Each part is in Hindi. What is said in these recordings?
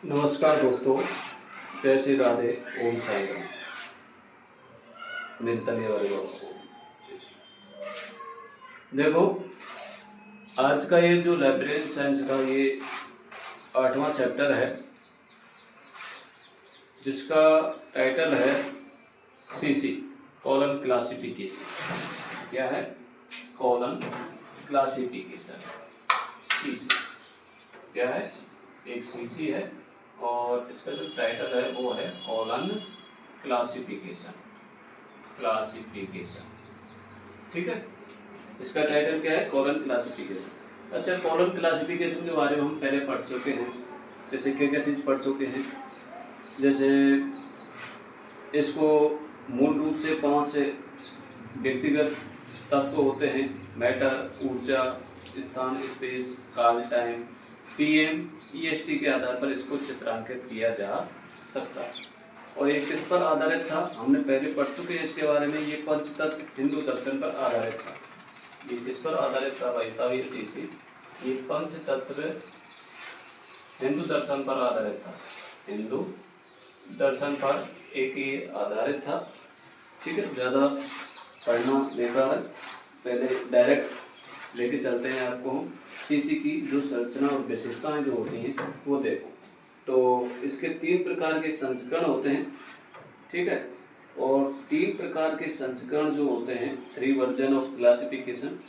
नमस्कार दोस्तों, जय श्री राधे, ओम साई राम। निर्तलीय वर्ग देखो, आज का ये जो लाइब्रेरी साइंस का ये 8वां चैप्टर है, जिसका टाइटल है सीसी कॉलन क्लासिफिकेशन। क्या है? Colon classification. सीसी क्या है? एक सीसी है और इसका जो टाइटल है वो है कॉलन क्लासिफिकेशन। ठीक है, इसका टाइटल क्या है? Colon classification. अच्छा, कॉलन क्लासिफिकेशन के बारे में हम पहले पढ़ चुके हैं। जैसे क्या क्या चीज़ पढ़ चुके हैं, जैसे इसको मूल रूप से 5 व्यक्तिगत तत्व होते हैं: मैटर, ऊर्जा, स्थान, स्पेस, काल, टाइम, पीएम, ईएसटी के आधार पर इसको चित्रांकित किया जा सकता है। और ये किस पर आधारित था? हमने पहले पढ़ चुके हैं इसके बारे में। ये पंचतत्व हिंदू दर्शन पर आधारित था। ये किस पर आधारित था भाई साहब? ये सीसी ये पंचतत्व हिंदू दर्शन पर आधारित था। हिंदू दर्शन पर एक ये आधारित था। ठीक है, ज़्यादा पढ़ना बेकार है, पहले डायरेक्ट लेके चलते हैं आपको। सीसी की जो संरचना और विशेषताएं जो होती हैं वो देखो। तो इसके 3 प्रकार के संस्करण होते हैं। ठीक है, और 3 प्रकार के संस्करण जो होते हैं, 3 वर्जन ऑफ क्लासिफिकेशन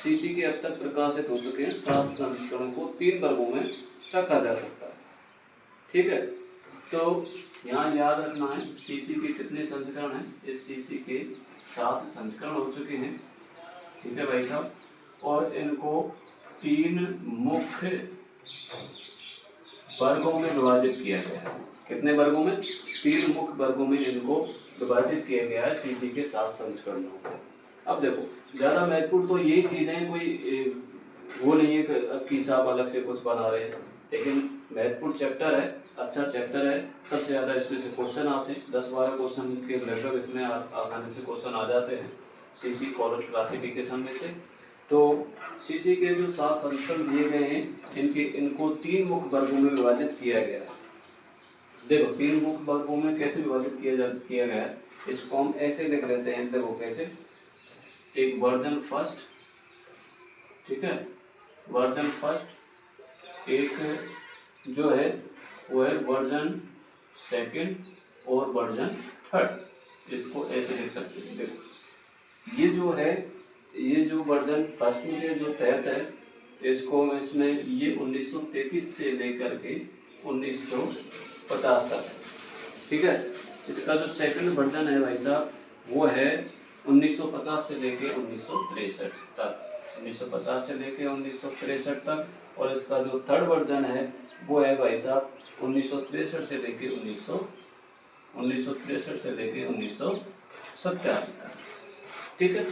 सीसी के अब तक प्रकाशित हो चुके हैं। 7 संस्करणों को 3 वर्गों में रखा जा सकता है। ठीक है, तो यहाँ याद रखना है सीसी के कितने संस्करण हैं। इस सीसी के 7 संस्करण हो चुके हैं। ठीक है भाई साहब, और इनको 3 मुख्य वर्गों में विभाजित किया गया है। कितने वर्गों में? 3 मुख्य वर्गों में इनको विभाजित किया गया है सीसी के 7 संस्करणों को। अब देखो, ज़्यादा महत्वपूर्ण तो यही चीज़ें, कोई वो नहीं है कि साहब अलग से कुछ बना रहे हैं, लेकिन महत्वपूर्ण चैप्टर है, अच्छा चैप्टर है। सबसे ज़्यादा इसमें से क्वेश्चन आते हैं, 10-12 क्वेश्चन के लगभग इसमें आसानी से क्वेश्चन आ जाते हैं सीसी कॉलन क्लासिफिकेशन में से। तो सीसी के जो 7 संस्करण दिए गए हैं, इनको 3 मुख्य वर्गों में विभाजित किया गया है। देखो, 3 मुख्य वर्गों में कैसे विभाजित किया गया है, इसको हम ऐसे लिख लेते हैं। देखो कैसे, एक वर्जन फर्स्ट, ठीक है, वर्जन फर्स्ट, एक जो है वो है वर्जन सेकंड और वर्जन थर्ड। इसको ऐसे लिख सकते हैं। देखो, ये जो है, ये जो वर्जन फर्स्ट में जो तहत है, इसको इसमें ये 1933 से लेकर के 1950 तक। ठीक है, इसका जो सेकंड वर्जन है भाई साहब, वो है 1950 से लेके 1963 तक। 1950 से लेके 1963 तक। और इसका जो थर्ड वर्जन है वो है भाई साहब 1963 से लेके 1963 से लेके 1987 तक। ठीक है,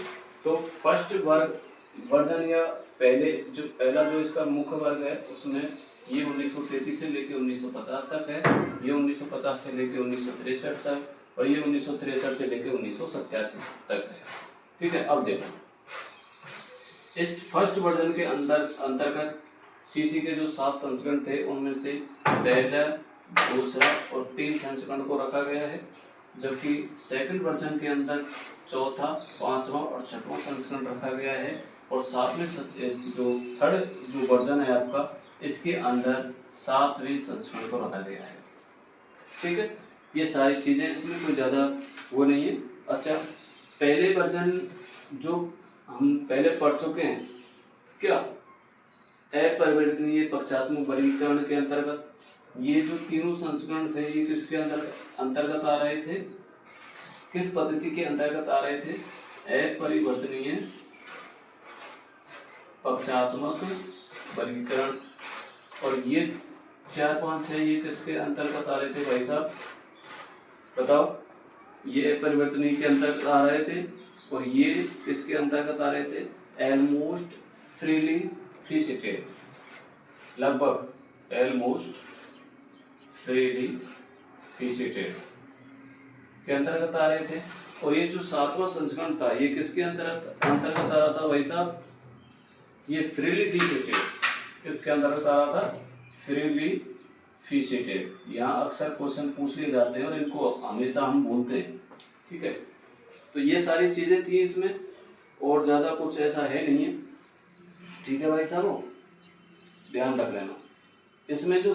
तो फर्स्ट वर्जन या पहला जो इसका मुख्य वर्ग है, उसमें ये 1933 से लेके 1950 तक है, ये 1950 से लेके 1963 तक, और ये 1963 से लेके 1987 तक है। ठीक है, अब देखो, इस फर्स्ट वर्जन के अंतर्गत सीसी के जो 7 संस्करण थे, उनमें से पहला, दूसरा और 3 संस्करण को रखा गया है, जबकि सेकंड वर्जन के अंदर चौथा, 5वां और 6वां संस्करण रखा गया है। और साथ में जो थर्ड जो वर्जन है आपका, इसके अंदर 7वें संस्करण को रखा गया है। ठीक है, ये सारी चीज़ें, इसमें कोई ज़्यादा वो नहीं है। अच्छा, पहले वर्जन जो हम पहले पढ़ चुके हैं, क्या अपरिवर्तनीय पक्षात्मक वर्गीकरण के अंतर्गत ये जो तीनों संस्करण थे, ये किसके अंतर्गत आ रहे थे? किस पद्धति के अंतर्गत आ रहे थे? अपरिवर्तनीय पक्षात्मक वर्गीकरण। और ये 4-5 है, ये किसके अंतर्गत आ रहे थे भाई साहब? बताओ, ये अपरिवर्तनीय के अंतर्गत आ रहे थे, और ये किसके अंतर्गत आ रहे थे? ऑलमोस्ट फ्रीली सीटेड, लगभग ऑलमोस्ट फ्रीली सीटेड के अंतर्गत आ रहे थे। और ये जो 7वां संस्करण था, ये किसके अंतर्गत आ रहा था भाई साहब? ये फ्रीली सीटेड किसके अंतर्गत आ रहा था? फ्रीली फीसेटेड, यहाँ अक्सर क्वेश्चन पूछ लिए जाते हैं और इनको हमेशा हम बोलते हैं। ठीक है, तो ये सारी चीज़ें थी इसमें, और ज़्यादा कुछ ऐसा है नहीं है। ठीक है भाई साहब, ध्यान रख लेना। इसमें जो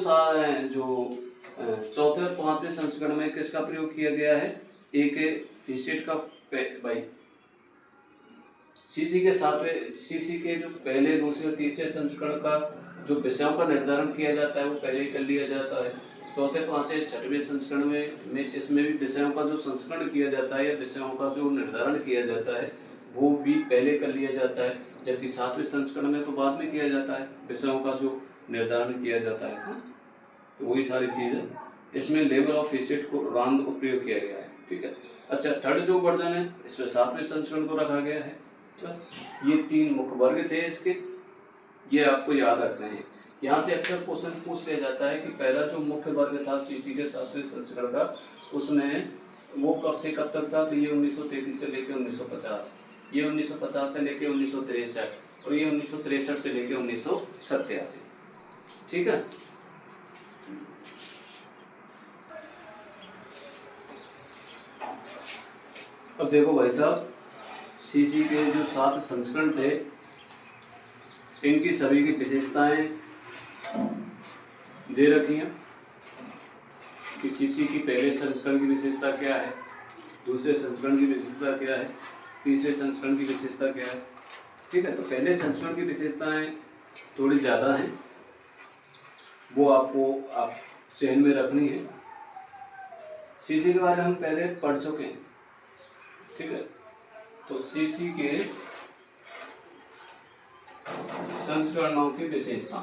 चौथे और पांचवें संस्करण में किसका प्रयोग किया गया है, एक फीसेट का भाई सीसी के जो पहले, दूसरे और तीसरे संस्करण का जो विषयों का निर्धारण किया जाता है वो पहले ही कर लिया जाता है। चौथे, पांचवें, छठवें संस्करण में इसमें भी विषयों का जो संस्करण किया जाता है या विषयों का जो निर्धारण किया जाता है वो भी पहले कर लिया जाता है, जबकि सातवें संस्करण में तो बाद में किया जाता है विषयों का जो निर्धारण किया जाता है। तो वही सारी चीज़ें इसमें लेवल ऑफ फीसेट को राउंड को प्रयोग किया गया है। ठीक है, अच्छा, थर्ड जो वर्जन है इसमें सातवें संस्करण को रखा गया है। बस ये 3 मुख्य वर्ग थे इसके, ये आपको याद रखने हैं। यहाँ से अक्सर क्वेश्चन पूछ लिया जाता है कि पहला जो मुख्य वर्ग था सीसी के सातवें संस्करण का, उसमें वो कब से कब तक था, तो ये 1933 से लेकर 1950, ये 1950 से लेकर 1963 और ये 1963 से लेकर 1987। ठीक है, अब देखो भाई साहब, सीसी के जो 7 संस्करण थे इनकी सभी की विशेषताएं दे रखी हैं कि सीसी की पहले संस्करण की विशेषता क्या है, दूसरे संस्करण की विशेषता क्या है, तीसरे संस्करण की विशेषता क्या है। ठीक है, तो पहले संस्करण की विशेषताएं थोड़ी ज़्यादा हैं, वो आपको चयन में रखनी है। सीसी के बारे में हम पहले पढ़ चुके हैं। ठीक है, तो सीसी के संस्करणों की विशेषता,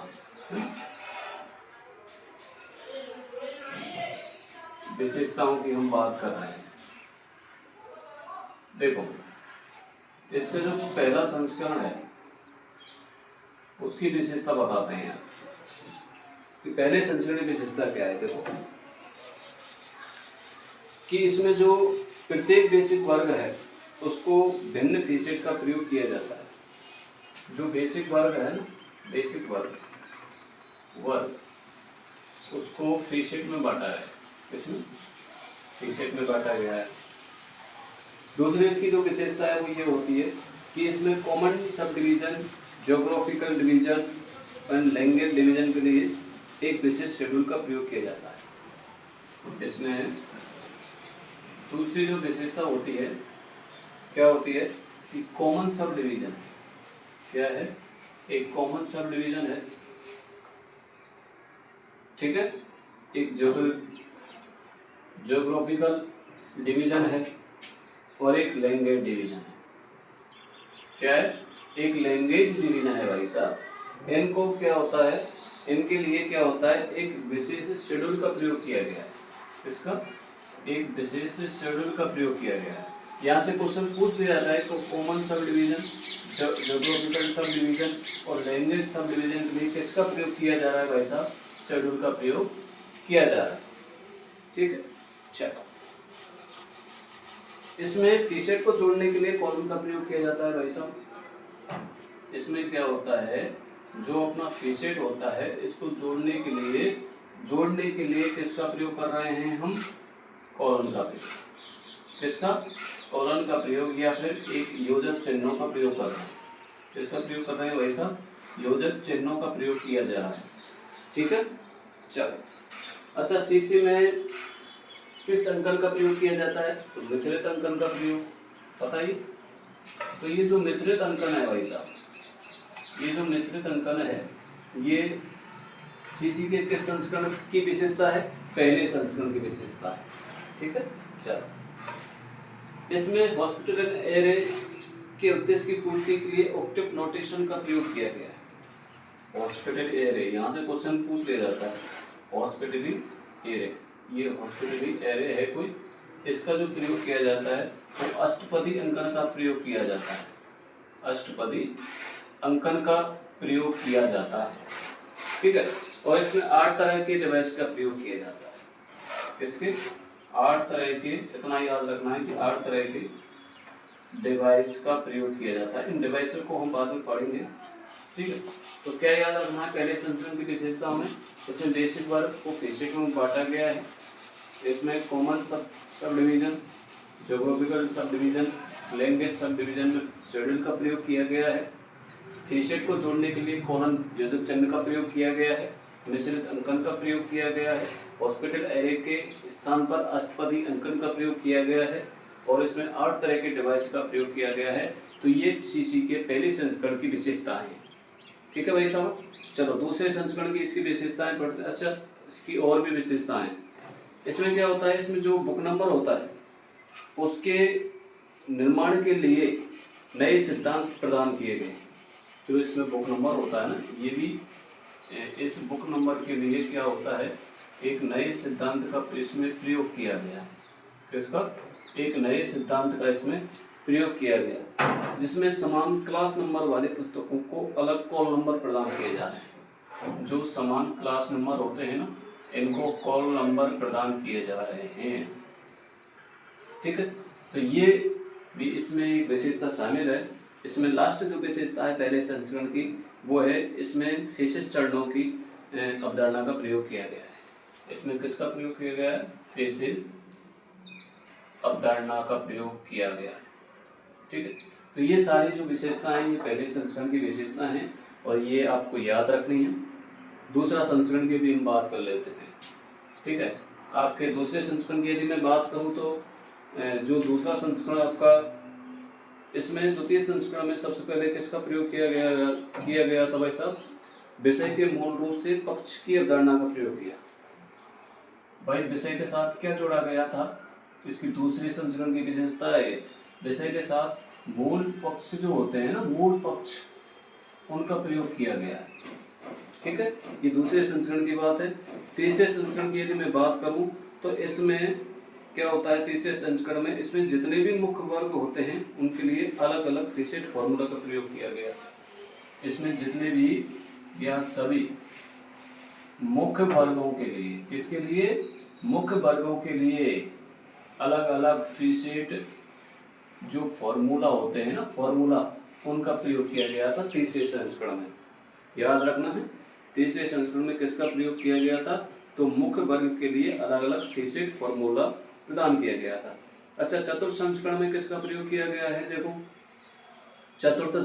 विशेषताओं की हम बात कर रहे हैं। देखो, इसका जो पहला संस्करण है उसकी विशेषता बताते हैं कि पहले संस्करण की विशेषता क्या है। देखो कि इसमें जो प्रत्येक बेसिक वर्ग है उसको भिन्न फीसेट का प्रयोग किया जाता है। जो बेसिक वर्ग है ना, बेसिक वर्ग उसको फीसेट में बांटा है, इसमें फीसेट में बांटा गया है। दूसरी इसकी जो विशेषता है वो ये होती है कि इसमें common sub division, geographical division and language division के लिए एक विशेष शेड्यूल का प्रयोग किया जाता है। इसमें दूसरी जो विशेषता होती है क्या होती है कि कॉमन सब डिवीजन क्या है, एक कॉमन सब डिवीजन है। ठीक है, एक ज्योग्राफिकल डिवीजन है और एक लैंग्वेज डिवीजन है। क्या है, एक लैंग्वेज डिवीजन है भाई साहब। इनको क्या होता है, इनके लिए क्या होता है, एक विशेष शेड्यूल का प्रयोग किया गया है। इसका एक विशेष शेड्यूल का प्रयोग किया गया है। यहाँ से क्वेश्चन पूछ लिया जाता है तो common sub division, geographical sub division और लैंग्वेज सब डिवीजन के लिए किसका प्रयोग किया जा रहा है भाई साहब, शेड्यूल का प्रयोग किया जा रहा है। ठीक है, चलो, इसमें फीसेट को जोड़ने के लिए कॉलम का प्रयोग किया जाता है भाई साहब। इसमें क्या होता है, जो अपना फीसेट होता है इसको जोड़ने के लिए किसका प्रयोग कर रहे हैं हम, कॉलन का प्रयोग। किसका, कॉलन का प्रयोग, या फिर एक योजक चिन्हों का प्रयोग कर रहे हैं। किसका प्रयोग कर रहे हैं भाई साहब, योजक चिन्हों का प्रयोग किया जा रहा है। ठीक है, चलो, अच्छा, सीसी में किस अंकन का प्रयोग किया जाता है, तो मिश्रित अंकन का प्रयोग, बताइए। तो ये जो मिश्रित अंकन है भाई साहब, ये जो मिश्रित अंकन है ये सीसी के किस संस्करण की विशेषता है, पहले संस्करण की विशेषता है। ठीक है, चलो, इसमें हॉस्पिटल एरे के उद्देश्य की पूर्ति के लिए ऑक्टेव नोटेशन का प्रयोग किया गया है। हॉस्पिटल एरे, यहाँ से क्वेश्चन पूछ लिया जाता है, हॉस्पिटल एरे, ये हॉस्पिटल एरे है कोई, इसका जो प्रयोग किया जाता है तो अष्टपदी अंकन का प्रयोग किया जाता है। अष्टपदी अंकन का प्रयोग किया जाता है। ठीक है, और इसमें 8 तरह के डिवाइस का प्रयोग किया जाता है। इसके 8 तरह के, इतना याद रखना है कि 8 तरह के डिवाइस का प्रयोग किया जाता है। इन डिवाइस को हम बाद में पढ़ेंगे। ठीक है। तो क्या याद रखना है पहले संस्करण की विशेषताओं में, इसमें बेसिक वर्ग को फीचर में बांटा गया है, इसमें common sub division, geographical sub division, language sub division में शेड्यूल का प्रयोग किया गया है, थीसेट को जोड़ने के लिए कोलन योजक चिन्ह का प्रयोग किया गया है, मिश्रित अंकन का प्रयोग किया गया है, हॉस्पिटल एरे के स्थान पर अष्टपदी अंकन का प्रयोग किया गया है, और इसमें 8 तरह के डिवाइस का प्रयोग किया गया है। तो ये सीसी के पहले संस्करण की विशेषताएं हैं। ठीक है भाई साहब। चलो दूसरे संस्करण की इसकी विशेषताएं पढ़ते हैं। अच्छा, इसकी और भी विशेषताएं, इसमें क्या होता है, इसमें जो बुक नंबर होता है उसके निर्माण के लिए नए सिद्धांत प्रदान किए गए। जो इसमें बुक नंबर होता है ना, ये भी इस बुक नंबर के लिए क्या होता है, एक नए सिद्धांत का इसमें प्रयोग किया गया है। किसका? एक नए सिद्धांत का इसमें प्रयोग किया गया, जिसमें समान क्लास नंबर वाले पुस्तकों को अलग कॉल नंबर प्रदान किए जा रहे हैं। जो समान क्लास नंबर होते हैं ना, इनको कॉल नंबर प्रदान किए जा रहे हैं। ठीक है, तो ये भी इसमें एक विशेषता शामिल है। इसमें लास्ट जो विशेषता है पहले संस्करण की, वो है इसमें फेसिस चरणों की अवधारणा का प्रयोग किया गया है। इसमें किसका प्रयोग किया गया है? फेसिस अवधारणा का प्रयोग किया गया है। ठीक है, तो ये सारी जो विशेषताएं हैं ये पहले संस्करण की विशेषता हैं और ये आपको याद रखनी है। दूसरा संस्करण की भी हम बात कर लेते हैं। ठीक है, आपके दूसरे संस्करण की यदि मैं बात करूं तो जो दूसरा संस्करण आपका, इसमें द्वितीय संस्करण में सबसे पहले किसका प्रयोग किया गया था भाई साहब? विषय के मूल रूप से पक्ष की अवधारणा का प्रयोग किया। भाई विषय के साथ क्या जोड़ा गया था? इसकी दूसरी संस्करण की विशेषता है विषय के साथ मूल पक्ष जो होते हैं ना, मूल पक्ष, उनका प्रयोग किया गया है। ठीक है, ये दूसरे संस्करण की बात है। तीसरे संस्करण की यदि मैं बात करूं तो इसमें क्या होता है, तीसरे संस्करण में इसमें जितने भी मुख्य वर्ग होते हैं उनके लिए अलग अलग फिशेट फॉर्मूला का प्रयोग किया गया। इसमें जितने भी या सभी मुख्य वर्गों के लिए, किसके लिए? मुख्य वर्गों के लिए अलग अलग फिशेट जो फॉर्मूला होते हैं ना, फॉर्मूला, उनका प्रयोग किया गया था तीसरे संस्करण में। याद रखना है, तीसरे संस्करण में किसका प्रयोग किया गया था? तो मुख्य वर्ग के लिए अलग अलग फिशेट फॉर्मूला प्रदान किया गया था। अच्छा, चतुर्थ संस्करण में किसका प्रयोग किया गया है? देखो चतुर्थ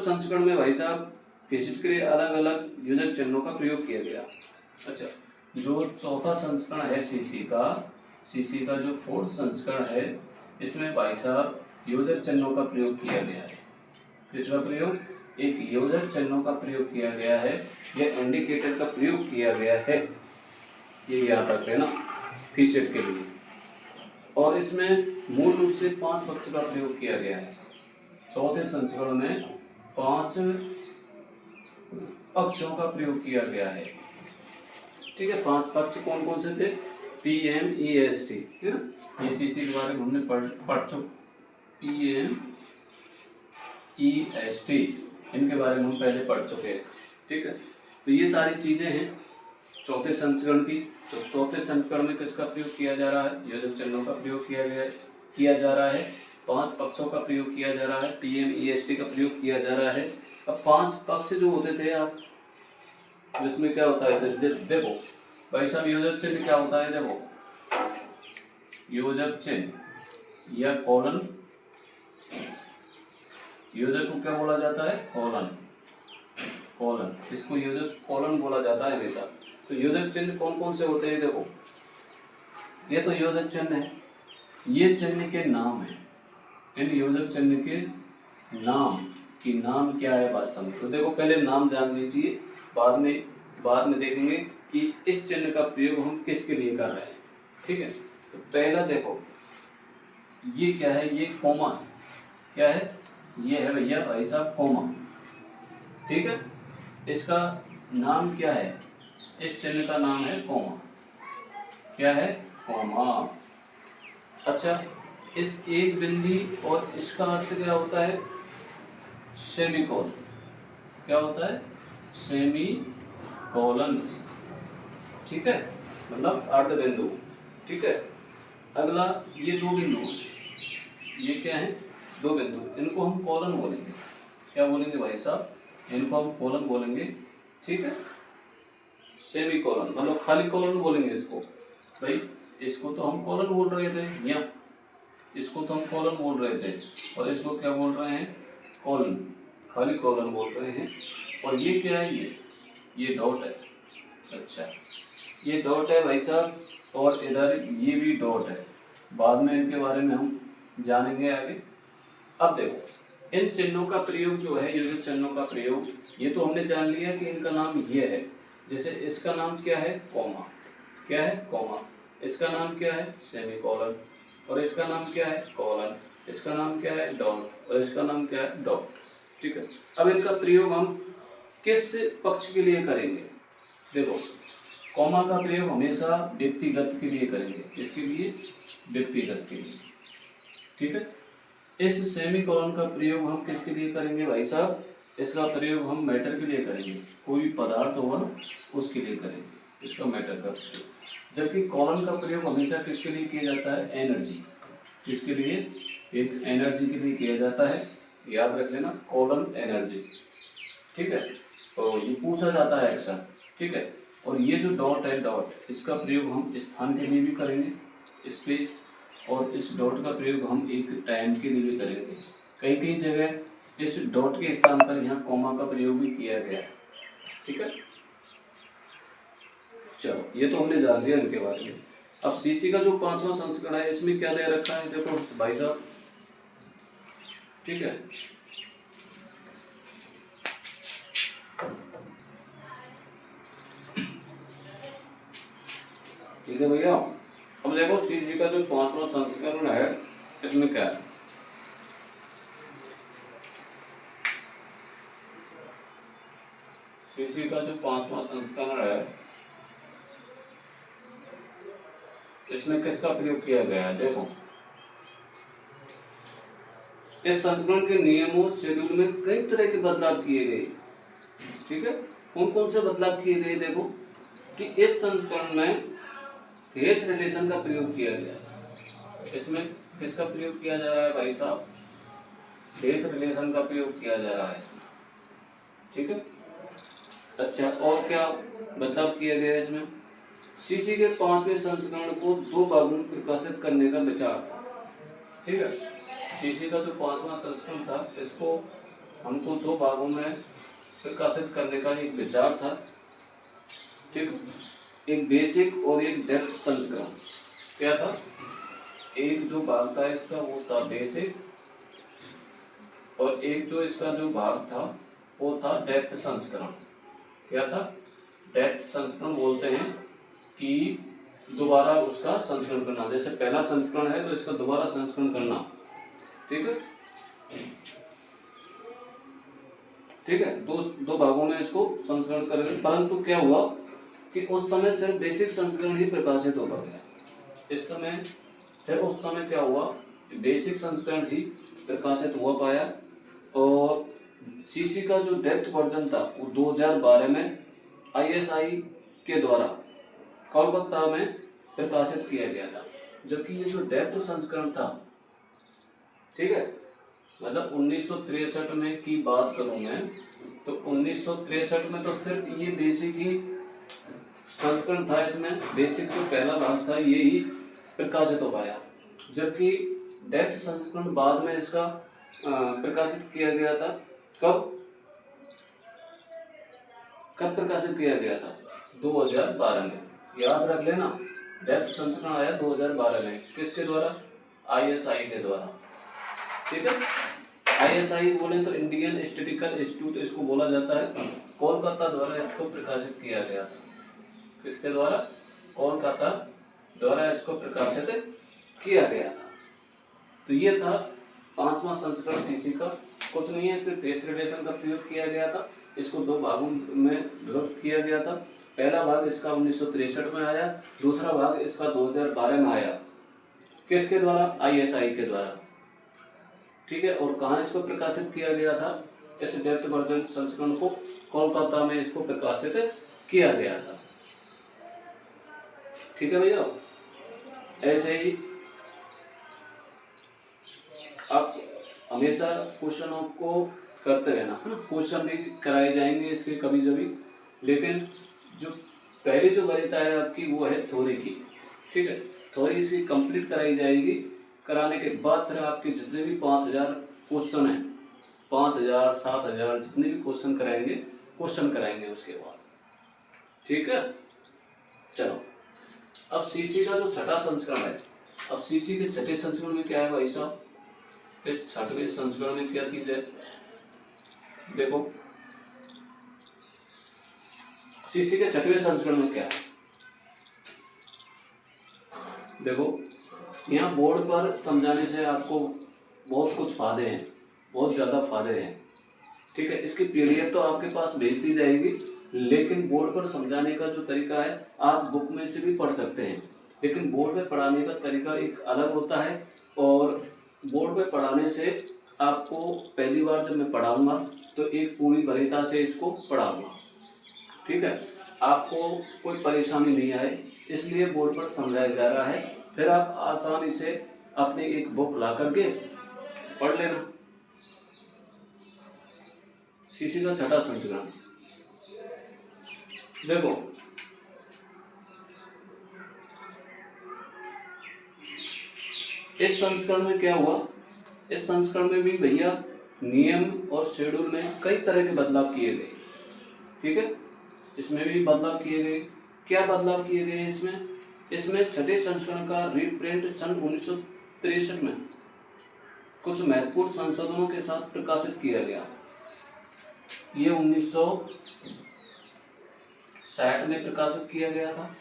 संस्करण में भाई साहब फिशेट के लिए अलग अलग योजक चिन्हों का प्रयोग किया गया। अच्छा, जो चौथा संस्करण है सीसी का जो फोर्थ संस्करण है, इसमें भाई साहब योजक चिन्हों का प्रयोग किया गया है। किसका प्रयोग? एक योजक चिन्हों का प्रयोग किया गया है, यह इंडिकेटर का प्रयोग किया गया है, ये याद रखें ना, फिशेट के लिए। और इसमें मूल रूप से 5 पक्ष का प्रयोग किया गया है। चौथे संस्करण में 5 पक्षों का प्रयोग किया गया है। ठीक है, 5 पक्ष कौन कौन से थे? PMEST, है ना, ये सीसी के बारे में हमने पढ़ चुके। PMEST, इनके बारे में हम पहले पढ़ चुके हैं। ठीक है, तो ये सारी चीजें हैं चौथे संस्करण की। तो चौथे संस्करण में किसका प्रयोग किया जा रहा है? योजक चिन्हों का प्रयोग किया जा रहा है। 5 पक्षों का प्रयोग किया जा रहा है। PMEST का प्रयोग किया जा रहा है। अब 5 पक्ष जो होते थे आप, जिसमें क्या होता है, देखो भाई साहब योजक चिन्ह क्या होता है? देखो योजक चिन्ह या कॉलन, योजक को क्या बोला जाता है? कॉलन, इसको योजक कॉलन बोला जाता है हमेशा। तो योजक चिन्ह कौन कौन से होते हैं? देखो ये तो योजक चिन्ह है, ये चिन्ह के नाम है। इन योजक चिन्ह के नाम की नाम क्या है वास्तव में? तो देखो पहले नाम जान लीजिए, बाद में देखेंगे कि इस चिन्ह का प्रयोग हम किसके लिए कर रहे हैं। ठीक है, तो पहला देखो ये क्या है? ये कोमा, क्या है? ये है भैया भाई साहब कोमा। ठीक है, इसका नाम क्या है? इस चिन्ह का नाम है कोमा। क्या है? कोमा। अच्छा, इस एक बिंदी और इसका अर्थ क्या होता है? सेमीकोलन। क्या होता है? सेमीकोलन। ठीक है, मतलब अर्ध बिंदु। ठीक है, अगला ये 2 बिंदु, ये क्या है? 2 बिंदु, इनको हम कॉलन बोलेंगे। क्या बोलेंगे भाई साहब, इनको हम कोलन बोलेंगे, ठीक है। सेमी कोलन मतलब खाली कोलन बोलेंगे इसको, भाई इसको तो हम कोलन बोल रहे थे, या इसको तो हम कोलन बोल रहे थे, और इसको क्या बोल रहे हैं, कोलन, खाली कोलन बोल रहे हैं। और ये क्या है, ये डॉट है, अच्छा ये डॉट है भाई साहब, और इधर ये भी डॉट है, बाद में इनके बारे में हम जानेंगे आगे। अब देखो इन चिन्हों का प्रयोग जो है, ये जो चिन्हों का प्रयोग, ये तो हमने जान लिया कि इनका नाम ये है। जैसे इसका नाम क्या है, कॉमा, क्या है, कॉमा, इसका नाम क्या है, सेमीकोलन, और इसका नाम क्या है, कोलन, इसका नाम क्या है, डॉट, और इसका नाम क्या है, डॉट, ठीक है। अब इनका प्रयोग हम किस पक्ष के लिए करेंगे, देखो कॉमा का प्रयोग हमेशा व्यक्तिगत के लिए करेंगे, किसके लिए, व्यक्तिगत के लिए, ठीक है। इस सेमीकोलन का प्रयोग हम किसके लिए करेंगे भाई साहब, इसका प्रयोग हम मैटर के लिए करेंगे, कोई पदार्थ होगा ना उसके लिए करेंगे इसका मैटर का प्रयोग। जबकि कोलन का प्रयोग हमेशा किसके लिए किया जाता है, एनर्जी, किसके लिए, एक एनर्जी के लिए किया जाता है, याद रख लेना, कोलन एनर्जी, ठीक है। तो ये पूछा जाता है अक्सर, ठीक है। और ये जो डॉट है, डॉट, इसका प्रयोग हम स्थान के लिए भी करेंगे, स्पेस, और इस डॉट का प्रयोग हम एक टाइम के लिए भी करेंगे। कई कई जगह इस डॉट के स्थान पर यहाँ कॉमा का प्रयोग भी किया गया है, ठीक है। चलो ये तो हमने जान लिया इनके बारे में। अब सीसी का जो 5वां संस्करण है, इसमें क्या दे रखा है, देखो भाई साहब, ठीक है, ठीक है भैया। अब देखो सीसी का जो 5वां संस्करण है, इसमें क्या है, सीसी का जो 5वां संस्करण है, इसमें किसका प्रयोग किया गया है, देखो इस संस्करण के नियमों शेड्यूल में कई तरह के बदलाव किए गए, ठीक है। कौन कौन से बदलाव किए गए, देखो कि इस संस्करण में फेस रिलेशन का प्रयोग किया गया, इसमें किसका प्रयोग किया जा रहा है भाई साहब, फेस रिलेशन का प्रयोग किया जा रहा है इसमें, ठीक है। अच्छा और क्या बदलाव किया गया है इसमें, सीसी के 5वें संस्करण को 2 भागों में प्रकाशित करने का विचार था, ठीक है। सीसी का जो 5वां संस्करण था, इसको हमको 2 भागों में प्रकाशित करने का एक विचार था, ठीक, एक बेसिक और एक डेप्थ संस्करण, क्या था, एक जो भाग था इसका वो था बेसिक, और एक जो इसका जो भाग था वो था डेप्थ संस्करण, क्या था, डेप्थ संस्करण बोलते हैं कि दोबारा उसका संस्करण करना, जैसे पहला संस्करण है तो इसका दोबारा संस्करण करना, ठीक है, ठीक है। दो भागों में इसको संस्करण करेंगे, परंतु क्या हुआ कि उस समय सिर्फ बेसिक संस्करण ही प्रकाशित हो गया, इस समय फिर उस समय क्या हुआ, बेसिक संस्करण ही प्रकाशित हुआ पाया, और सीसी का जो डेप्थ वर्जन था वो 2012 में आईएसआई के द्वारा कोलकाता में प्रकाशित किया गया था। जबकि ये जो डेप्थ संस्करण था, ठीक है, मतलब 1963 में की बात करूं मैं, तो 1963 में तो सिर्फ ये बेसिक ही संस्करण था, इसमें बेसिक जो पहला भाग था ये ही प्रकाशित हो पाया। जबकि डेप्थ संस्करण बाद में इसका प्रकाशित किया गया था, कब प्रकाशित किया गया था, 2012 में, याद रख लेना, डेप्थ संस्करण आया 2012 में, किसके द्वारा, आईएसआई के द्वारा, ठीक है। आईएसआई बोले तो इंडियन स्टैटिस्टिकल इंस्टीट्यूट इसको बोला जाता है, कोलकाता द्वारा इसको प्रकाशित किया गया था, किसके द्वारा, कोलकाता द्वारा इसको प्रकाशित किया गया था। तो ये था 5वां संस्करण सीसी का, कुछ नहीं है, इसमें फेस रिलेशन का प्रयोग किया गया था, इसको 2 भागों में विभक्त किया गया था। पहला भाग इसका 1963 में आया, दूसरा भाग इसका 2012 में आया, किसके द्वारा, आईएसआई के द्वारा, ठीक है। और कहाँ इसको प्रकाशित किया गया था, इस डेप्थ वर्जन संस्करण को कोलकाता में इसको प्रकाशित किया गया था, ठीक है भैया। ऐसे ही आप हमेशा क्वेश्चनों को करते रहना है ना। क्वेश्चन भी कराए जाएंगे इसके कभी कभी, लेकिन जो पहली जो वरीयता है आपकी वो है थ्योरी की, ठीक है। थ्योरी इसकी कंप्लीट कराई जाएगी। कराने के बाद फिर आपके जितने भी 5000 क्वेश्चन हैं, 5000 7000 जितने भी क्वेश्चन कराएंगे उसके बाद, ठीक है। चलो, अब सीसी का जो छठा संस्करण है, अब सीसी के छठे संस्करण में क्या है भाई साहब, इस छठवें संस्करण में क्या चीज है, देखो सीसी के छठवें संस्करण में क्या है, देखो यहाँ बोर्ड पर समझाने से आपको बहुत कुछ फायदे हैं, बहुत ज़्यादा फायदे हैं, ठीक है। इसकी पीडीएफ तो आपके पास भेज दी जाएगी, लेकिन बोर्ड पर समझाने का जो तरीका है आप बुक में से भी पढ़ सकते हैं, लेकिन बोर्ड पे पढ़ाने का तरीका एक अलग होता है। और बोर्ड पे पढ़ाने से आपको पहली बार जब मैं पढ़ाऊँगा तो एक पूरी वरीयता से इसको पढ़ाऊँगा, ठीक है। आपको कोई परेशानी नहीं आए इसलिए बोर्ड पर समझाया जा रहा है, फिर आप आसानी से अपनी एक बुक ला करके पढ़ लेना। सीसी का छठा संस्करण देखो, इस संस्करण में क्या हुआ, इस संस्करण में भी भैया नियम और शेड्यूल में कई तरह के बदलाव किए गए, ठीक है। इसमें भी बदलाव किए गए। क्या बदलाव किए गए इसमें छठे संस्करण का रीप्रिंट सन 1963 में कुछ महत्वपूर्ण संशोधनों के साथ प्रकाशित किया गया। ये 1960 में प्रकाशित किया गया था,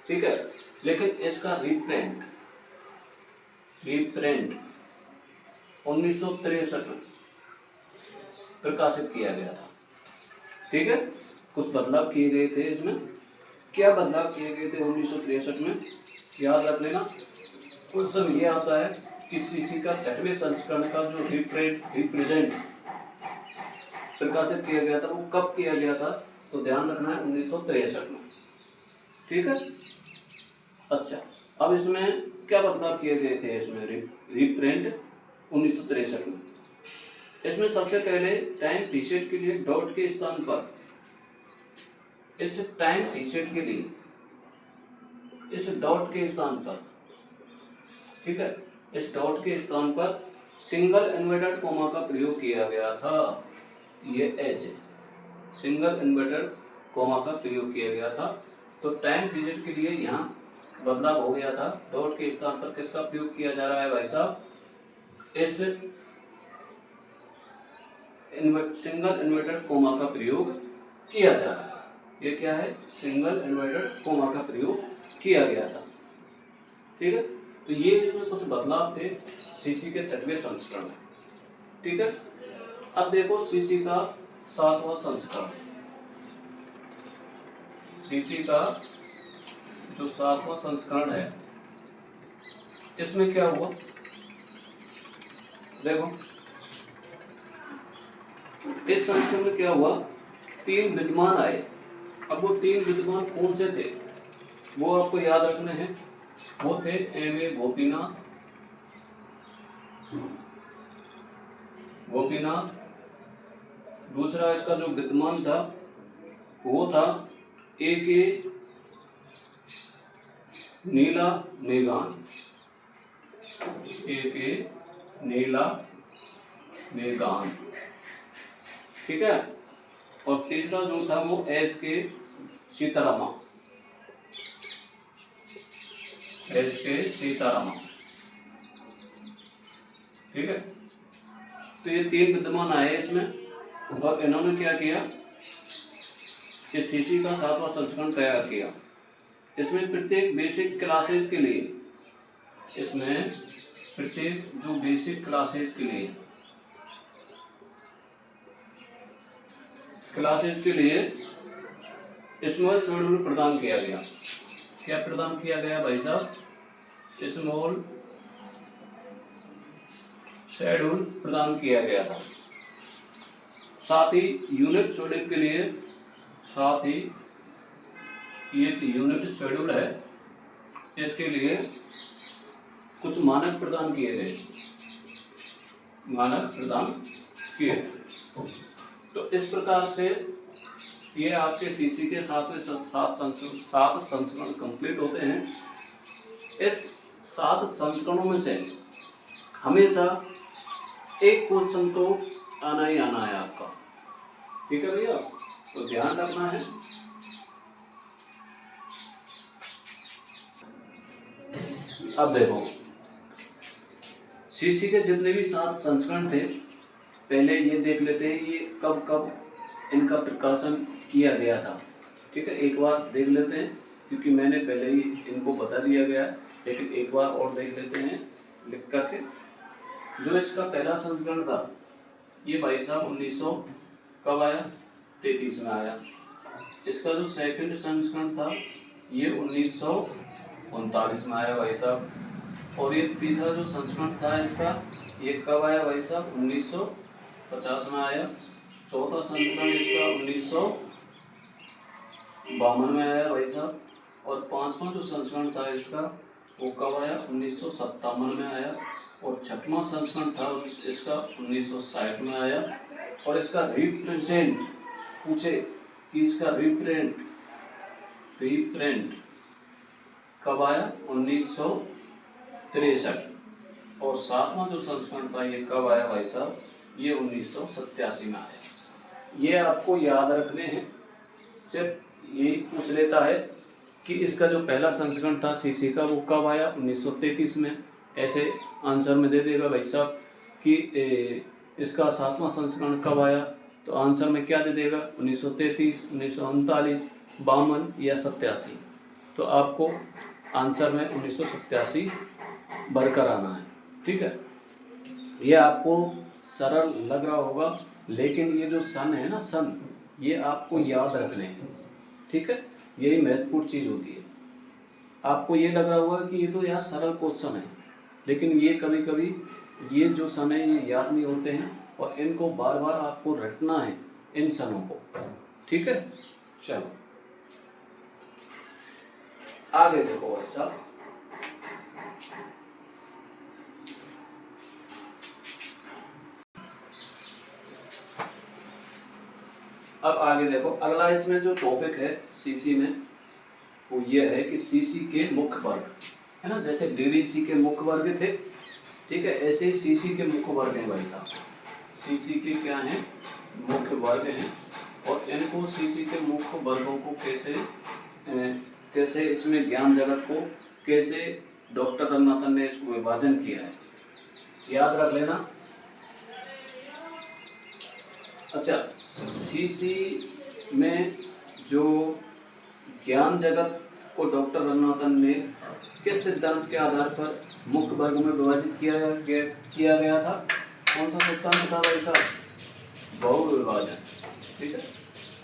ठीक है। लेकिन इसका रीप्रिंट 1963 में प्रकाशित किया गया था, ठीक है। कुछ बदलाव किए गए थे इसमें। क्या बदलाव किए गए थे 1963 में, याद रख लेना। क्वेश्चन ये आता है कि सीसी का छठवें संस्करण का जो रिप्रेजेंट प्रकाशित किया गया था वो कब किया गया था, तो ध्यान रखना है 1963 में, ठीक है। अच्छा, अब इसमें क्या बदलाव किए गए थे, इसमें रीप्रिंट 1963 में इसमें सबसे पहले टाइम पीरियड के लिए डॉट के स्थान पर, इस टाइम पीरियड के लिए इस डॉट के स्थान पर, ठीक है, इस डॉट के स्थान पर सिंगल इन्वर्टेड कोमा का प्रयोग किया गया था। ये ऐसे सिंगल इन्वर्टेड कोमा का प्रयोग किया गया था। तो टाइम पीरियड के लिए यहाँ बदलाव हो गया था। डॉट के स्थान पर किसका प्रयोग किया जा रहा है भाई साहब, इस सिंगल इन्वर्टेड कोमा का प्रयोग किया जा रहा है। ये क्या है, सिंगल इन्वर्टेड कोमा का प्रयोग किया गया था, ठीक है। तो ये इसमें कुछ बदलाव थे सीसी के छठवें संस्करण में, ठीक है। अब देखो सीसी का सातवां संस्करण, सीसी का जो सातवां संस्करण है इसमें क्या हुआ, देखो इस संस्करण में क्या हुआ, 3 विद्वान आए। अब वो 3 विद्वान कौन से थे वो आपको याद रखने हैं। वो थे एम.ए. गोपीनाथ, दूसरा इसका जो विद्वान था वो था ए.के. नीला मेघान, ठीक है। और तीसरा जो था वो एस.के. सीतारामा, ठीक है। तो ये 3 विद्वान आए इसमें, और इन्होंने क्या किया, इस सीसी का सातवां संस्करण तैयार किया। इसमें प्रत्येक बेसिक क्लासेस के लिए, इसमें प्रत्येक जो बेसिक क्लासेस के लिए स्मॉल शेड्यूल प्रदान किया गया। क्या प्रदान किया गया भाई साहब, स्मॉल शेड्यूल प्रदान किया गया था। साथ ही यूनिट शेड्यूल के लिए, साथ ही ये यूनिट शेड्यूल है इसके लिए कुछ मानक प्रदान किए गए, किए। तो इस प्रकार से ये आपके सीसी के सात संस्करण कंप्लीट होते हैं। इस 7 संस्करणों में से हमेशा एक क्वेश्चन तो आना ही आना है आपका, ठीक है भैया, तो ध्यान रखना है। अब देखो सीसी के जितने भी 7 संस्करण थे, पहले ये देख लेते हैं ये कब कब इनका प्रकाशन किया गया था। ठीक है, एक बार देख लेते हैं, क्योंकि मैंने पहले ही इनको बता दिया गया है, लेकिन एक बार और देख लेते हैं लिख करके। जो इसका पहला संस्करण था ये भाई साहब 1900 कब आया, 33 में आया। इसका जो सेकंड संस्करण था ये 1939 में आया भाई साहब। और ये तीसरा जो संस्करण था इसका ये कब आया भाई साहब, 1950 में आया। चौथा संस्करण इसका 1952 में आया भाई साहब। और पांचवा जो संस्करण था इसका वो कब आया, 1957 में आया। और छठवां संस्करण था इसका 1960 में आया। और इसका रिप्रेजेंट पूछे कि इसका रिप्रेजेंट कब आया, 1963। और सातवां जो संस्करण था ये कब आया भाई साहब, ये 1987 में आया। ये आपको याद रखने हैं, सिर्फ ये पूछ लेता है कि इसका जो पहला संस्करण था सीसी का वो कब आया, 1933 में। ऐसे आंसर में दे देगा भाई साहब कि इसका सातवां संस्करण कब आया, तो आंसर में क्या दे देगा, 1933, 1939, 52 या 87। तो आपको आंसर में 1987 भरकर आना है। ठीक है, ये आपको सरल लग रहा होगा, लेकिन ये जो सन है ना, सन, ये आपको याद रखने हैं। ठीक है, यही महत्वपूर्ण चीज़ होती है। आपको ये लग रहा होगा कि ये तो यार सरल क्वेश्चन है, लेकिन ये कभी कभी ये जो सन है ये याद नहीं होते हैं, और इनको बार बार आपको रटना है इन सनों को। ठीक है, चलो आगे देखो ऐसा। अब आगे देखो, अगला इसमें जो टॉपिक है सीसी में वो ये है कि सीसी के मुख्य वर्ग है ना, जैसे डीडीसी के मुख्य वर्ग थे, ठीक है, ऐसे ही सीसी के मुख्य वर्ग हैं भाई साहब। सीसी के क्या हैं, मुख्य वर्ग हैं। और इनको सीसी के मुख्य वर्गों को कैसे इसमें ज्ञान जगत को कैसे डॉक्टर रंगनाथन ने इसको विभाजन किया है, याद रख लेना। अच्छा, सीसी में जो ज्ञान जगत को डॉक्टर रंगनाथन ने किस सिद्धांत के आधार पर मुख्य वर्ग में विभाजित किया गया था, कौन सा सिद्धांत था भाई साहब, बहुविभाजन। ठीक है,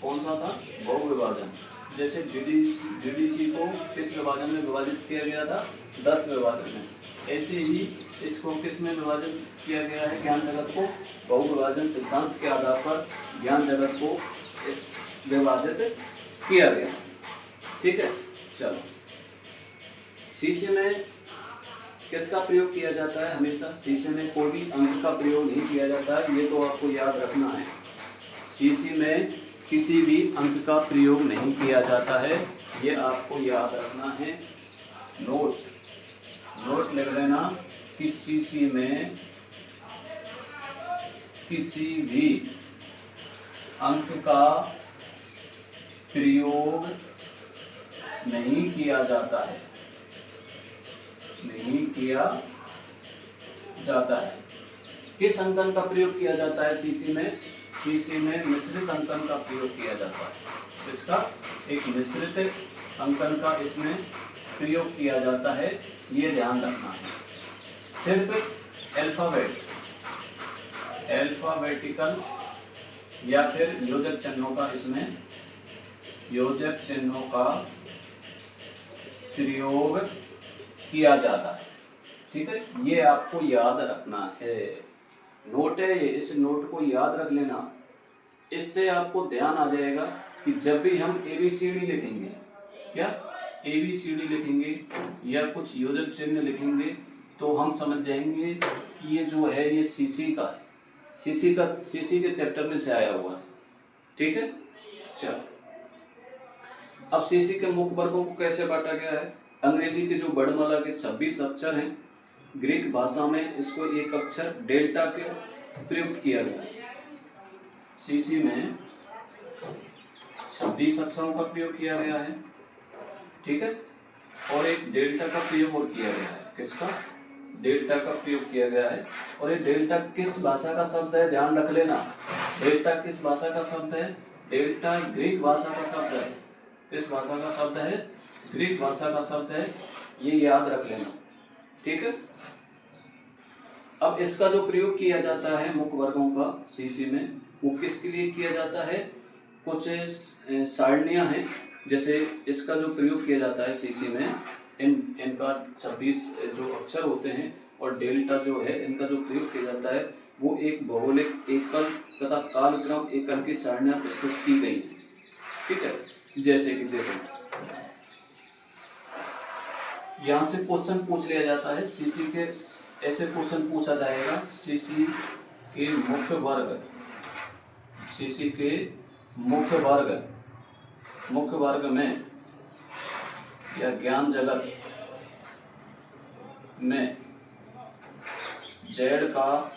कौन सा था, बहुविभाजन। जैसे डीडीसी को किस विभाजन में विभाजित किया गया था, 10 विभाजन में। ऐसे ही इसको किस में विभाजन किया गया है, ज्ञान जगत को बहुविभाजन सिद्धांत के आधार पर ज्ञान जगत को विभाजित किया गया। ठीक है, चलो सीसी में किसका प्रयोग किया जाता है, हमेशा सीसी में कोई भी अंक का प्रयोग नहीं किया जाता है, ये तो आपको याद रखना है। सीसी में किसी भी अंक का प्रयोग नहीं किया जाता है, ये आपको याद रखना है। नोट लिख लेना कि सीसी में किसी भी अंक का प्रयोग नहीं किया जाता है, नहीं किया जाता है। किस अंकन का प्रयोग किया जाता है सीसी में, सीसी में मिश्रित अंकन का प्रयोग किया जाता है। इसका एक मिश्रित अंकन का इसमें प्रयोग किया जाता है, ये ध्यान रखना है। सिर्फ अल्फाबेटिकल या फिर योजक चिन्हों का, इसमें योजक चिन्हों का प्रयोग किया जाता है। ठीक है, ये आपको याद रखना है। नोट है ये, इस नोट को याद रख लेना। इससे आपको ध्यान आ जाएगा कि जब भी हम ABCD लिखेंगे, क्या ABCD लिखेंगे या कुछ योजक चिन्ह लिखेंगे, तो हम समझ जाएंगे कि ये जो है ये सीसी का है, सीसी के चैप्टर में से आया हुआ है, ठीक है। चलो, अब सीसी के मुख्य वर्गों को कैसे बांटा गया है। अंग्रेजी के जो वर्णमाला के 26 अक्षर हैं, ग्रीक भाषा में इसको एक अक्षर डेल्टा के प्रयुक्त किया गया है। सीसी में 26 अक्षरों का प्रयोग किया गया है, ठीक है, और एक डेल्टा का प्रयोग और किया गया है। किसका? डेल्टा का प्रयोग किया गया है। और ये डेल्टा किस भाषा का शब्द है, ध्यान रख लेना। डेल्टा किस भाषा का शब्द है? डेल्टा ग्रीक भाषा का शब्द है। किस भाषा का शब्द है? ग्रीक भाषा का शब्द है, ये याद रख लेना, ठीक है। अब इसका जो प्रयोग किया जाता है मुख्य वर्गों का सीसी में, वो किसके लिए किया जाता है? कुछ सारणियां हैं, जैसे इसका जो प्रयोग किया जाता है सीसी में, इनका 26 जो अक्षर होते हैं और डेल्टा जो है, इनका जो प्रयोग किया जाता है वो एक भौगोलिक एकल तथा कालक्रम एकल की सारणियां प्रस्तुत की गई है, ठीक है। जैसे कि देखो, यहाँ से क्वेश्चन पूछ लिया जाता है सीसी के, ऐसे क्वेश्चन पूछा जाएगा, सीसी के मुख्य वर्ग, सीसी के मुख्य वर्ग में या ज्ञान जगत में जेड का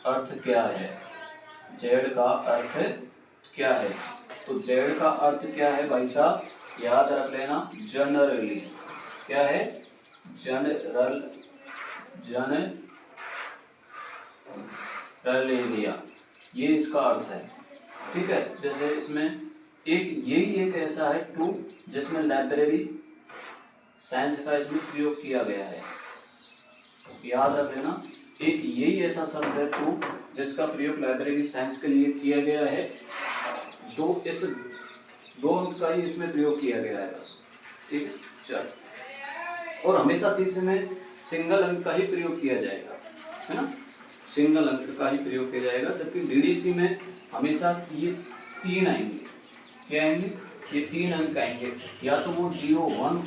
अर्थ क्या है? जेड का अर्थ क्या है? तो जेड का अर्थ क्या है भाई साहब, याद रख लेना, जनरली। क्या है? जनरलिया, ये इसका अर्थ है, ठीक है। जैसे इसमें एक ऐसा है टू, जिसमें लाइब्रेरी साइंस का इसमें प्रयोग किया गया है, याद रख लेना। एक यही ऐसा शब्द है टू, जिसका प्रयोग लाइब्रेरी साइंस के लिए किया गया है। दो अंक का ही इसमें प्रयोग किया गया है बस, ठीक है। चल, और हमेशा सीसी में सिंगल अंक का ही प्रयोग किया जाएगा, है ना, सिंगल अंक का ही प्रयोग किया जाएगा। जबकि डीडीसी में हमेशा ये 3 आएंगे। क्या आएंगे? ये 3 अंक आएंगे, या तो वो 01,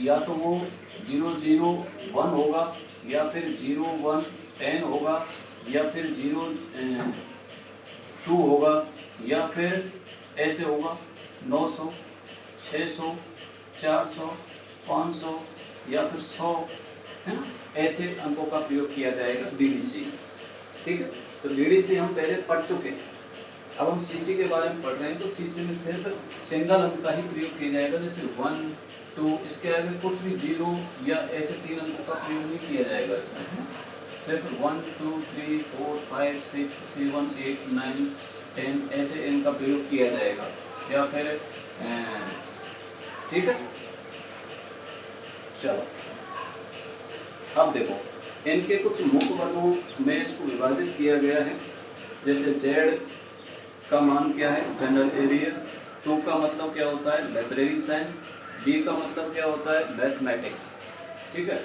या तो वो 001 होगा, या फिर 0110 होगा, या फिर 02 होगा, या फिर ऐसे होगा 900, 600, 400, 500 या फिर 100, है ना। ऐसे अंकों का प्रयोग किया जाएगा डीडीसी, ठीक है। तो डीडीसी हम पहले पढ़ चुके हैं, अब हम सीसी के बारे में पढ़ रहे हैं। तो सीसी में सिर्फ सिंगल अंक का ही प्रयोग किया जाएगा, जैसे 1, 2, इसके आगे कुछ भी 0 या ऐसे 3 अंकों का प्रयोग नहीं किया जाएगा इसमें। सिर्फ 1, 2, 3, 4, 5, 6, 7, 8, 9, 10 ऐसे इनका प्रयोग किया जाएगा, या फिर ठीक है। चलो, अब देखो, इनके कुछ मुख्य वर्गों में इसको विभाजित किया गया है। जैसे जेड का मान क्या है? General area. 2 का मतलब क्या होता है? Library science. बी का मतलब क्या होता है? मैथमेटिक्स, ठीक है,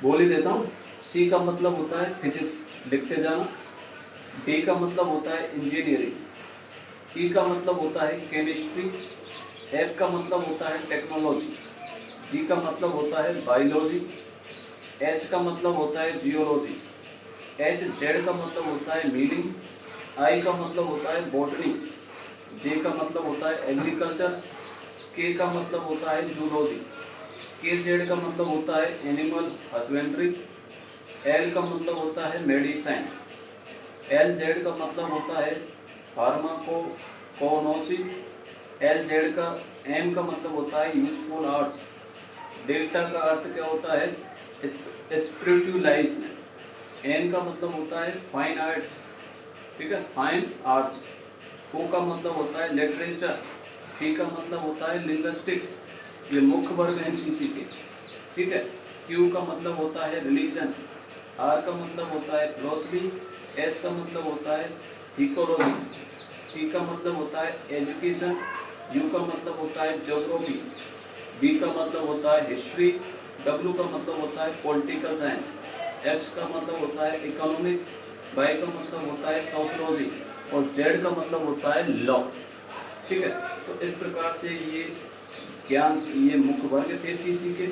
बोल ही देता हूँ। सी का मतलब होता है फिजिक्स, लिखते जाना। डी का मतलब होता है इंजीनियरिंग। ई का मतलब होता है केमिस्ट्री। एफ का मतलब होता है टेक्नोलॉजी। जी का मतलब होता है बायोलॉजी। एच का मतलब होता है जियोलॉजी। एच जेड का मतलब होता है मीनिंग। आई का मतलब होता है बॉटनी। जे का मतलब होता है एग्रीकल्चर। के का मतलब होता है जूलॉजी। के जेड का मतलब होता है एनिमल हस्बेंड्री। एल का मतलब होता है मेडिसिन। एल जेड का मतलब होता है फार्माकोनोसी। एल जेड का एम का मतलब होता है यूजफुल आर्ट्स। डेल्टा का अर्थ क्या होता है? स्पिरिचुअलाइज्ड। एन का मतलब होता है फाइन आर्ट्स, ठीक है, फाइन आर्ट्स। ओ का मतलब होता है लिटरेचर। टी का मतलब होता है लिंग्विस्टिक्स। ये मुख्य वर्ग हैं सीसी के, ठीक है। क्यू का मतलब होता है रिलीजन। आर का मतलब होता है फिलोसफी। एस का मतलब होता है इकोलॉजी। टी का मतलब होता है एजुकेशन। यू का मतलब होता है ज्योग्राफी। बी का मतलब होता है हिस्ट्री। डब्ल्यू का मतलब होता है पॉलिटिकल साइंस। एक्स का मतलब होता है इकोनॉमिक्स। वाई का मतलब होता है सोशियोलॉजी। और जेड का मतलब होता है लॉ, ठीक है। तो इस प्रकार से ये ज्ञान, ये मुख्य वर्ग थे सीसी के,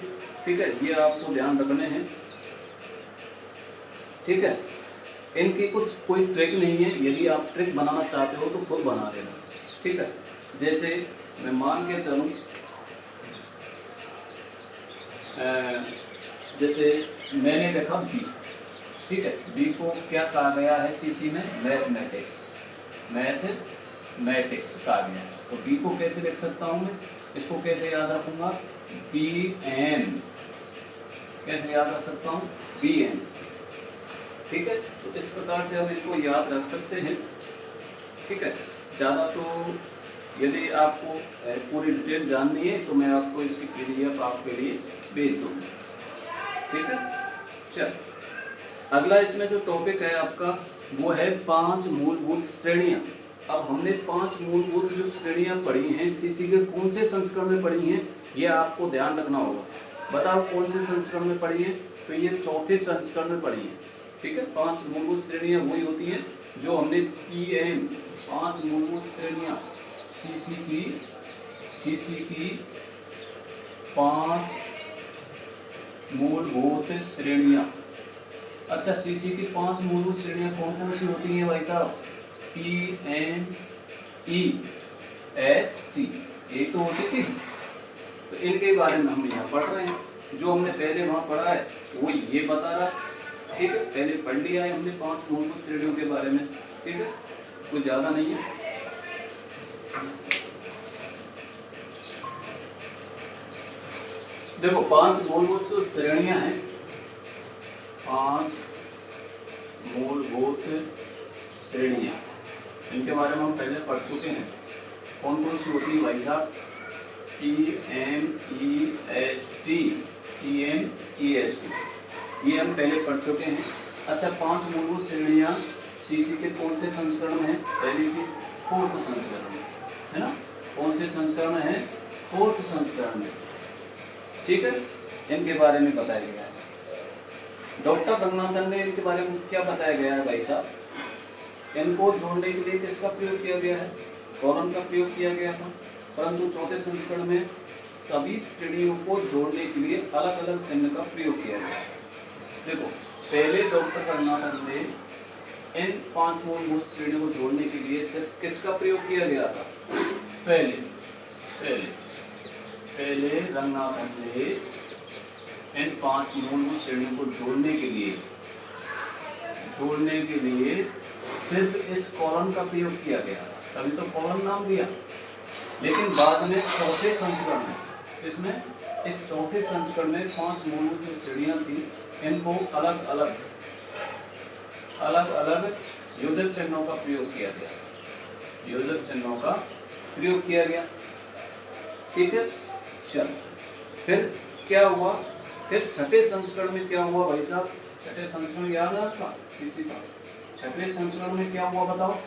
ठीक है। ये आपको ध्यान रखने हैं, ठीक है। इनकी कुछ कोई ट्रिक नहीं है, यदि आप ट्रिक बनाना चाहते हो तो खुद बना लेना, ठीक है। जैसे मैं मान के चलूँ, जैसे मैंने लिखा बी, ठीक है, बी को क्या कहा गया है सीसी में, मैथमेटिक्स, मैथमेटिक्स कहा गया है। तो बी को कैसे लिख सकता हूँ मैं, इसको कैसे याद रखूँगा, बी एन, कैसे याद रख सकता हूँ, बी एन, ठीक है। तो इस प्रकार से हम इसको याद रख सकते हैं, ठीक है। ज़्यादा तो यदि आपको पूरी डिटेल जाननी है तो मैं आपको इसकी PDF आपके लिए भेज दूँगा, ठीक है। चल, अगला इसमें जो टॉपिक है आपका वो है 5 मूलभूत श्रेणियाँ। अब हमने 5 मूलभूत जो श्रेणियाँ पढ़ी हैं सीसी के कौन से संस्करण में पढ़ी हैं, ये आपको ध्यान रखना होगा। बताओ कौन से संस्करण में पढ़ी है, तो ये चौथे संस्करण में पढ़ी है, ठीक है। 5 मूलभूत श्रेणियाँ वही होती हैं जो हमने PM 5 मूलभूत श्रेणियाँ सीसी की 5 मूलभूत श्रेणियाँ। अच्छा, सीसी की 5 मूलभूत श्रेणियाँ कौन कौन सी होती हैं भाई साहब, PMEST, ये तो होती थी। तो इनके बारे में हम यहाँ पढ़ रहे हैं, जो हमने पहले वहाँ पढ़ा है वो ये बता रहा, ठीक है। पहले पढ़ लिया है हमने 5 मूलभूत श्रेणियों के बारे में, ठीक है, कुछ ज़्यादा नहीं है। देखो 5 मूलभूत श्रेणियां हैं, 5 मूलभूत श्रेणियां, इनके बारे में हम पहले पढ़ चुके हैं। कौन कौन सी होती है भाई साहब, PMEST, ये हम पहले पढ़ चुके हैं। अच्छा, 5 मूलभूत श्रेणियां सीसी के कौन से संस्करण में है, पहली चीज 4th संस्करण में है ना, कौन से संस्करण में है, 4th संस्करण में, ठीक है। इनके बारे में बताया गया है। डॉक्टर रंगनाथन ने इनके बारे में क्या बताया गया है भाई साहब, इनको जोड़ने के लिए किसका प्रयोग किया गया है, कोलन का प्रयोग किया गया था। परंतु चौथे संस्करण में सभी श्रेणियों को जोड़ने के लिए अलग अलग चिन्ह का प्रयोग किया गया। देखो, पहले डॉक्टर रंगनाथन ने इन 5 मूलभूत श्रेणियों को जोड़ने के लिए सिर्फ किसका प्रयोग किया गया था, पहले रंगनाथन ने इन 5 मूलभूत श्रेणियों को जोड़ने के लिए सिर्फ इस कॉलम का प्रयोग किया गया, तभी तो कॉलम नाम दिया। लेकिन बाद में चौथे संस्करण में, इसमें इस चौथे संस्करण में 5 मूलभूत जो श्रेणियाँ थी, इनको अलग अलग योजक चिन्हों का प्रयोग किया गया, ठीक है। चल, फिर क्या हुआ, फिर छठे संस्करण में क्या हुआ भाई साहब, छठे संस्करण याद है आपका सीसी का, छठे संस्करण में क्या हुआ बताओ।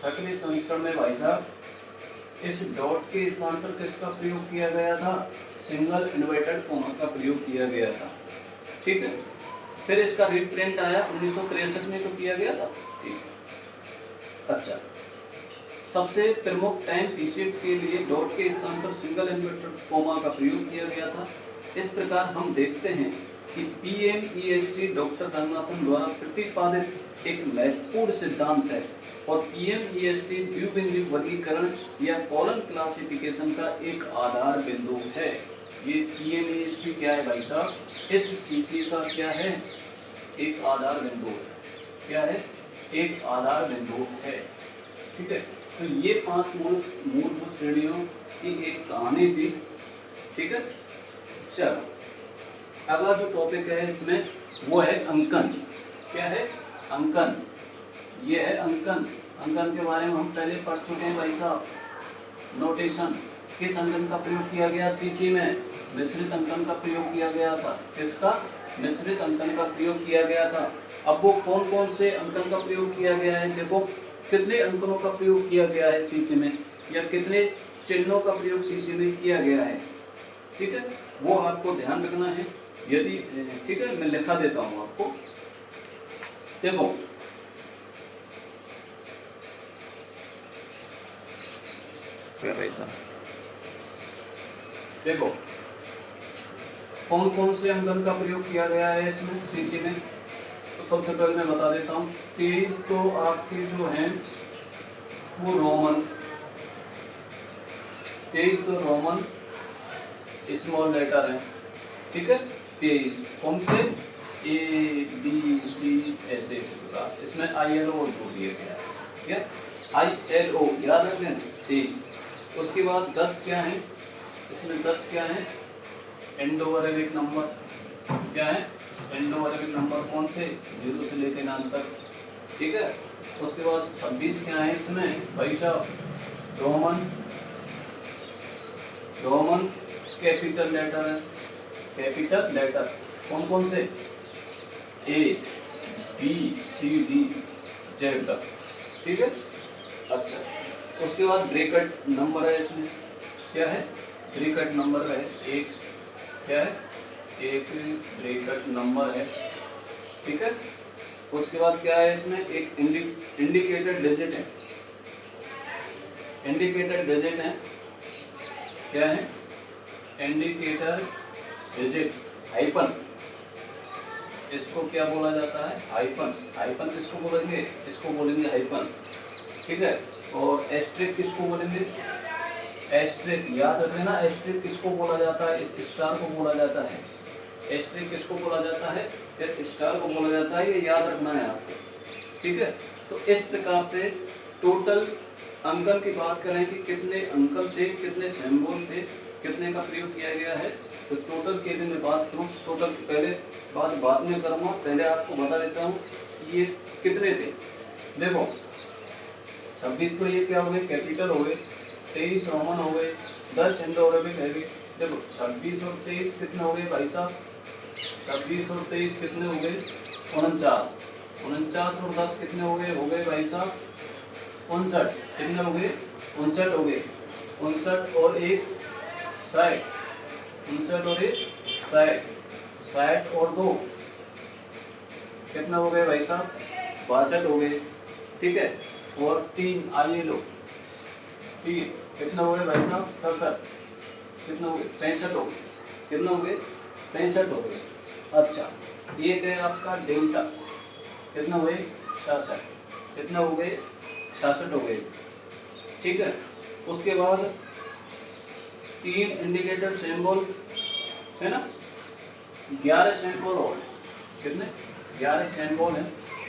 छठे संस्करण में भाई साहब इस डॉट के स्थान पर किसका प्रयोग किया गया था, सिंगल इन्वर्टेड कॉमा का प्रयोग किया गया था, ठीक है। फिर इसका रिप्रिंट आया 1963 में, तो किया गया था, ठीक। अच्छा, सबसे प्रमुख टाइम पीरियड के लिए डॉट के स्थान पर सिंगल इन्वर्टेड कॉमा का प्रयोग किया गया था। इस प्रकार हम देखते हैं कि PMEST डॉक्टर रंगनाथन द्वारा प्रतिपादित एक महत्वपूर्ण सिद्धांत है और PMEST द्विबिंदु वर्गीकरण या कॉलम क्लासिफिकेशन का एक आधार बिंदु है। ये PMEST क्या है भाई साहब, इस सीसी का क्या है, एक आधार बिंदु है। क्या है, एक आधार बिंदु है, ठीक है। तो ये 5 मूलभूत श्रेणियों की एक कहानी थी, ठीक है। चलो, अगला जो टॉपिक है इसमें वो है अंकन। क्या है, अंकन। ये है अंकन। अंकन के बारे में हम पहले पढ़ चुके हैं भाई साहब। नोटेशन, किस अंकन का प्रयोग किया गया सीसी में, मिश्रित अंकन का प्रयोग किया गया था। किसका, मिश्रित अंकन का प्रयोग किया गया था। अब वो कौन कौन से अंकन का प्रयोग किया गया है, देखो कितने अंकनों का प्रयोग किया गया है सीसी में, या कितने चिन्हों का प्रयोग सीसी में किया गया है, ठीक है। वो आपको ध्यान रखना है, यदि ठीक है, मैं लिखा देता हूँ आपको। देखो, देखो कौन कौन से अंकन का प्रयोग किया गया है इसमें सीसी में, तो सबसे पहले मैं बता देता हूँ 23 तो आपके जो हैं वो रोमन, 23 तो रोमन स्मॉल लेटर है, ठीक है। 23 कौन से, ABC ऐसे इस प्रकार, इसमें ILO जोड़ दिया गया है, ठीक है। ILO याद रखें 23। उसके बाद 10 क्या है, इसमें 10 क्या है, इंडो अरेबिक नंबर, क्या है, इंडो अरेबिक नंबर कौन से, 0 से लेकर 9 तक, ठीक है। उसके बाद 26 क्या है इसमें भाई साहब, रोमन कैपिटल लेटर है, कैपिटल लेटर कौन कौन से, ABCD Z तक, ठीक है। अच्छा, उसके बाद ब्रैकेट नंबर है इसमें, क्या है, ब्रैकेट नंबर है एक, क्या है, एक ब्रैकेट नंबर है, ठीक है। उसके बाद क्या है इसमें, एक इंडिकेटेड डिजिट है, इंडिकेटेड डिजिट है, क्या है, इंडिकेटर डिजिट, हाइपन, इसको क्या बोला जाता है, हाइपन, हाइपन किसको बोलेंगे, इसको बोलेंगे हाइपन, ठीक है। और एस्ट्रिक किसको बोलेंगे, एस्ट्रिक याद रखना, एस्ट्रिक किसको बोला जाता है, इस स्टार को बोला जाता है, एस्ट्रिक किसको बोला जाता है, इस स्टार को बोला जाता है, ये याद रखना है आपको, ठीक है। तो इस प्रकार से टोटल अंकन की बात करें कि कितने अंकन थे, कितने सिंबल थे, कितने का प्रयोग किया गया है, तो टोटल के लिए मैं बात करूँ, टोटल की पहले बात बाद में करूँगा, पहले आपको बता देता हूँ कि ये कितने थे। देखो 26 तो ये क्या हो गए, कैपिटल हो गए, 23 रोमन हो गए, 10 इंडो अरेबिक है गए। देखो 26 और 23 कितने हो गए भाई साहब, 26 और 23 कितने हो गए, 49, 49 और 10 कितने हो गए भाई साहब, 59, कितने हो गए, 59 हो गए, 59 और 1 60, 59 और 1 60, 60 और 2 कितने हो गए भाई साहब, 62 हो गए, ठीक है। और 3 आइए लो, 3 कितने हो गए भाई साहब, 67, कितने हो गए, 65 हो गए, कितने हो गए, 65 हो गए। अच्छा, ये गए आपका डेल्टा, कितने हुए, 66, कितने हो गए, 66 हो गए, ठीक है। उसके बाद 3 इंडिकेटर सिंबल है ना, 11 सिंबल और कितने, 11 सिंबल है,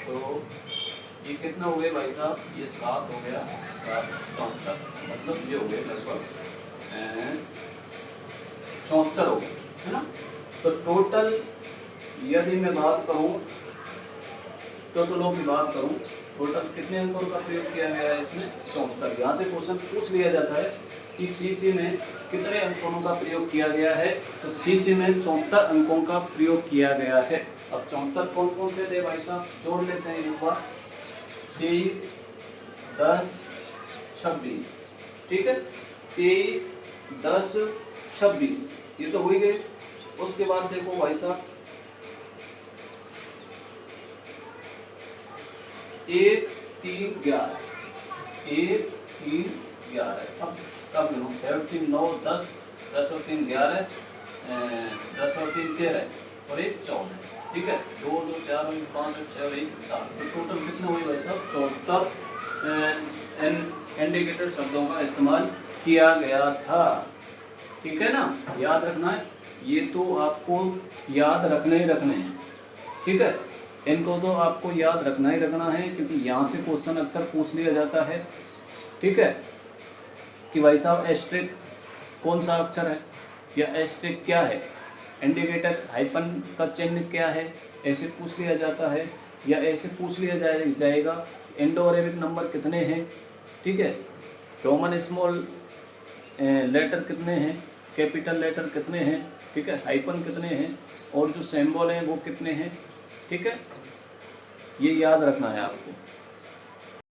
तो ये कितना हो गए भाई साहब, ये 7 हो गया, 7 74, मतलब ये हो गए लगभग 74 हो गए, है ना। तो टोटल यदि मैं बात करूँ, टोटलों की बात करूँ, टोटल कितने अंकों का प्रयोग किया गया है इसमें, 74। यहाँ से क्वेश्चन पूछ लिया जाता है कि सीसी में कितने अंकों का प्रयोग किया गया है, तो सीसी में 74 अंकों का प्रयोग किया गया है। अब 74 कौन कौन से थे भाई साहब, जोड़ लेते हैं एक बार, 23, 10, 26, ठीक है, 23, 10, 26 ये तो हो ही गए। उसके बाद देखो भाई साहब 1, 3, 11, 1, 3, 11, अब गिनो 7, 3, 9, 10, 10 और 3, 11, 10 और 3, 13 और 1, 14, ठीक है। 2, 2, 4, 5, 6 और 1, 7, तो टोटल कितने हुए भाई साहब, 74 इंडिकेटर शब्दों का इस्तेमाल किया गया था, ठीक है ना। याद रखना है, ये तो आपको याद रखने ही रखने हैं, ठीक है। इनको तो आपको याद रखना ही रखना है, क्योंकि यहाँ से क्वेश्चन अक्सर पूछ लिया जाता है, ठीक है, कि भाई साहब एस्ट्रिक कौन सा अक्षर है, या एस्ट्रिक क्या है, इंडिकेटर हाइपन का चिन्ह क्या है, ऐसे पूछ लिया जाता है। या ऐसे पूछ लिया जाएगा इंडो अरेबिक नंबर कितने हैं, ठीक है, रोमन स्मॉल लेटर कितने हैं, कैपिटल लेटर कितने हैं, ठीक है, हाइपन कितने हैं, और जो सिंबल हैं वो कितने हैं, ठीक है, ये याद रखना है आपको।